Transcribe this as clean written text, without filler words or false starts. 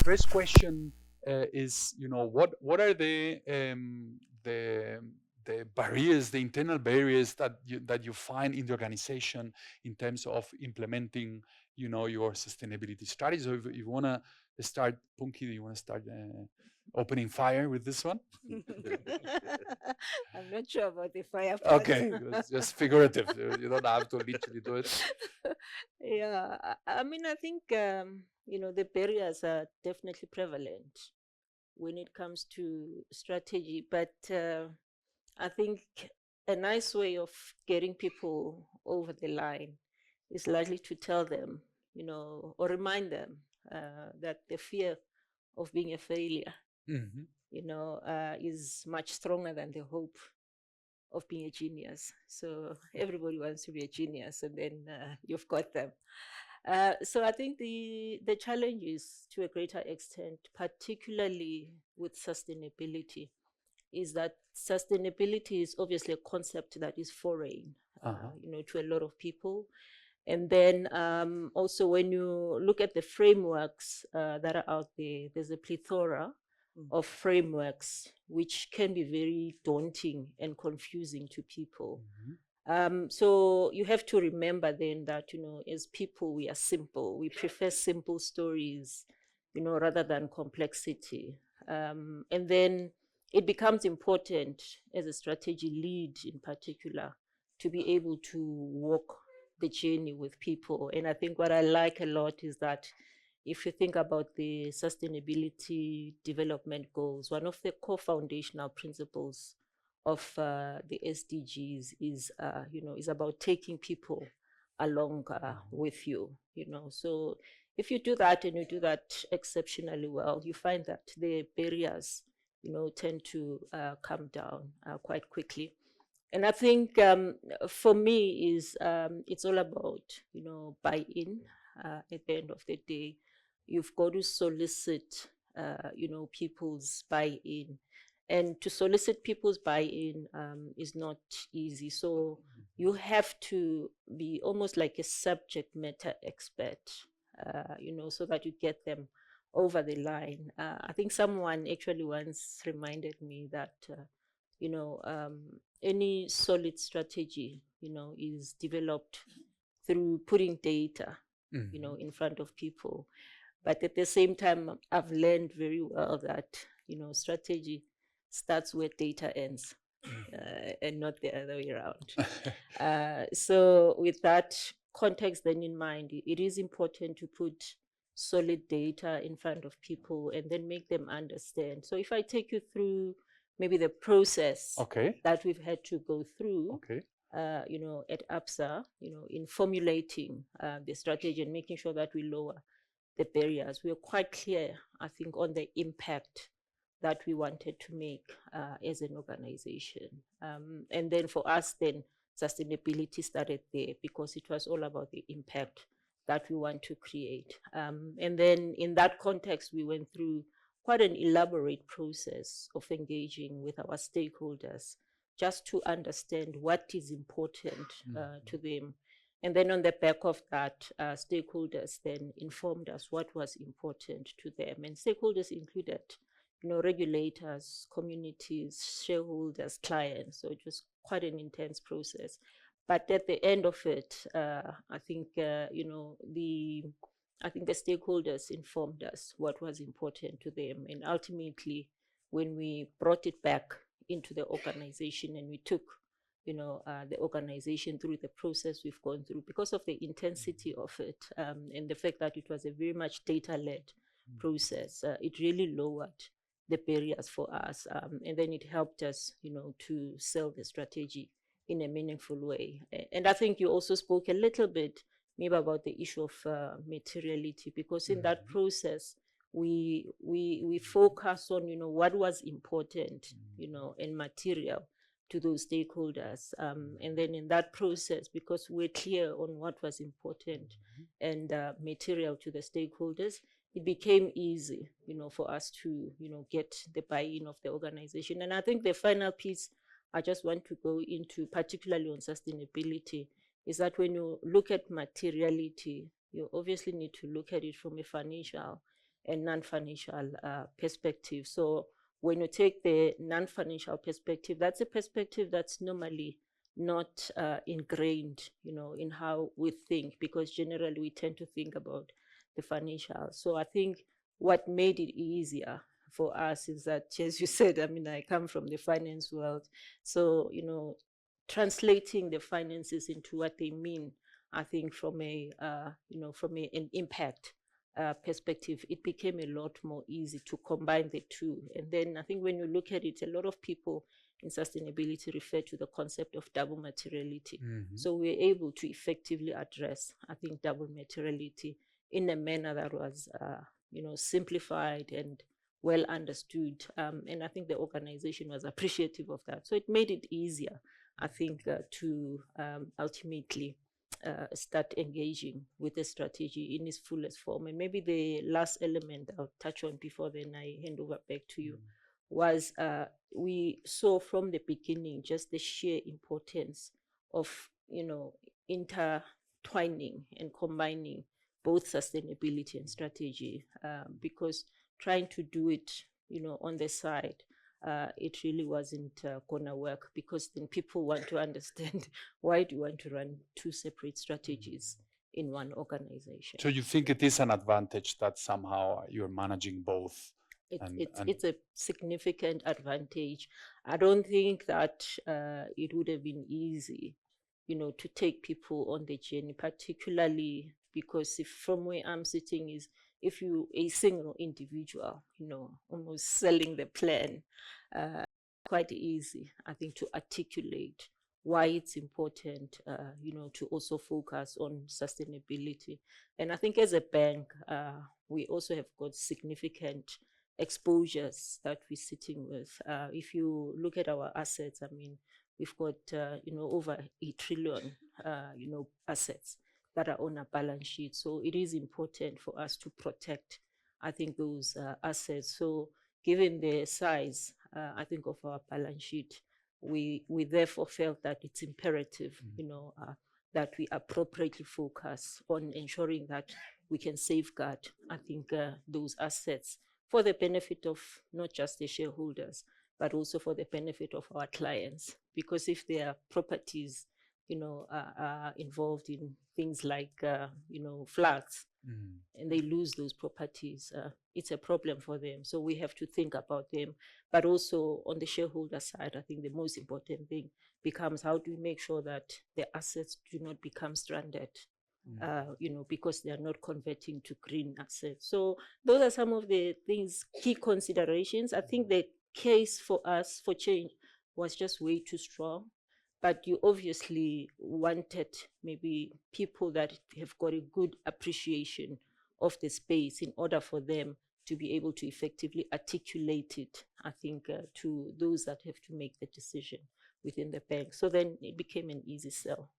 first question is, what are the barriers, the internal barriers that you find in the organization in terms of implementing, your sustainability strategy? So if you want to start, Punki, do you want to start opening fire with this one? I'm not sure about the fire part. Okay, it's just figurative. You don't have to literally do it. Yeah, I mean, I think, the barriers are definitely prevalent when it comes to strategy, but I think a nice way of getting people over the line is likely to tell them, or remind them that the fear of being a failure, Mhm. is much stronger than the hope of being a genius. So everybody wants to be a genius, and then you've got them. So I think the challenge is, to a greater extent, particularly with sustainability, is that sustainability is obviously a concept that is foreign, to a lot of people. And then also, when you look at the frameworks that are out there, there's a plethora of frameworks which can be very daunting and confusing to people. So you have to remember then that, as people, we are simple. We prefer simple stories, rather than complexity. And then it becomes important, as a strategy lead in particular, to be able to walk the journey with people. And I think what I like a lot is that, if you think about the sustainability development goals, one of the core foundational principles of the SDGs is about taking people along with you. So if you do that, and you do that exceptionally well, you find that the barriers, tend to come down quite quickly. And I think, for me, is it's all about, buy-in. At the end of the day, you've got to solicit, people's buy-in. And to solicit people's buy-in is not easy. So you have to be almost like a subject matter expert, so that you get them over the line. I think someone actually once reminded me that, any solid strategy, is developed through putting data, in front of people. But at the same time, I've learned very well that, strategy starts where data ends, and not the other way around. So with that context then in mind, it is important to put solid data in front of people and then make them understand. So if I take you through maybe the process that we've had to go through, at Absa, in formulating the strategy and making sure that we lower the barriers, we were quite clear, I think, on the impact that we wanted to make as an organization. And then for us, then sustainability started there, because it was all about the impact that we want to create. And then in that context, we went through quite an elaborate process of engaging with our stakeholders, just to understand what is important to them. And then on the back of that, stakeholders then informed us what was important to them. And stakeholders included, regulators, communities, shareholders, clients. So it was quite an intense process. But at the end of it, I think, I think the stakeholders informed us what was important to them. And ultimately, when we brought it back into the organization and we took, the organization through the process we've gone through, because of the intensity of it, and the fact that it was a very much data-led process, it really lowered the barriers for us. And then it helped us, to sell the strategy in a meaningful way. And I think you also spoke a little bit maybe about the issue of materiality, because in that process, we focus on, what was important, and material to those stakeholders. And then in that process, because we're clear on what was important and material to the stakeholders, it became easy, for us to, get the buy-in of the organization. And I think the final piece I just want to go into, particularly on sustainability, is that when you look at materiality, you obviously need to look at it from a financial and non-financial perspective. So when you take the non-financial perspective, that's a perspective that's normally not ingrained, in how we think, because generally we tend to think about the financial. So I think what made it easier for us is that, as you said, I come from the finance world. So, translating the finances into what they mean, I think from an impact perspective, it became a lot more easy to combine the two. And then I think when you look at it, a lot of people in sustainability refer to the concept of double materiality. Mm-hmm. So we're able to effectively address, I think, double materiality in a manner that was, simplified and well understood. And I think the organization was appreciative of that. So it made it easier, I think, to ultimately start engaging with the strategy in its fullest form. And maybe the last element I'll touch on before then I hand over back to you was we saw from the beginning just the sheer importance of, intertwining and combining both sustainability and strategy, because trying to do it, on the side, it really wasn't gonna work, because then people want to understand why do you want to run two separate strategies in one organization. So you think it is an advantage that somehow you're managing both? It's a significant advantage. I don't think that it would have been easy, to take people on the journey, particularly because if from where I'm sitting is, if you a single individual, almost selling the plan, quite easy, I think, to articulate why it's important, to also focus on sustainability. And I think as a bank, we also have got significant exposures that we're sitting with. If you look at our assets, we've got, over 8 trillion, assets that are on our balance sheet. So it is important for us to protect, I think, those assets. So given the size, I think, of our balance sheet, we therefore felt that it's imperative, that we appropriately focus on ensuring that we can safeguard, I think, those assets for the benefit of not just the shareholders, but also for the benefit of our clients. Because if their properties, are involved in things like, floods, and they lose those properties, it's a problem for them. So we have to think about them. But also on the shareholder side, I think the most important thing becomes how do we make sure that the assets do not become stranded, because they are not converting to green assets. So those are some of the things, key considerations. I think the case for us for change was just way too strong. But you obviously wanted maybe people that have got a good appreciation of the space in order for them to be able to effectively articulate it, I think, to those that have to make the decision within the bank. So then it became an easy sell.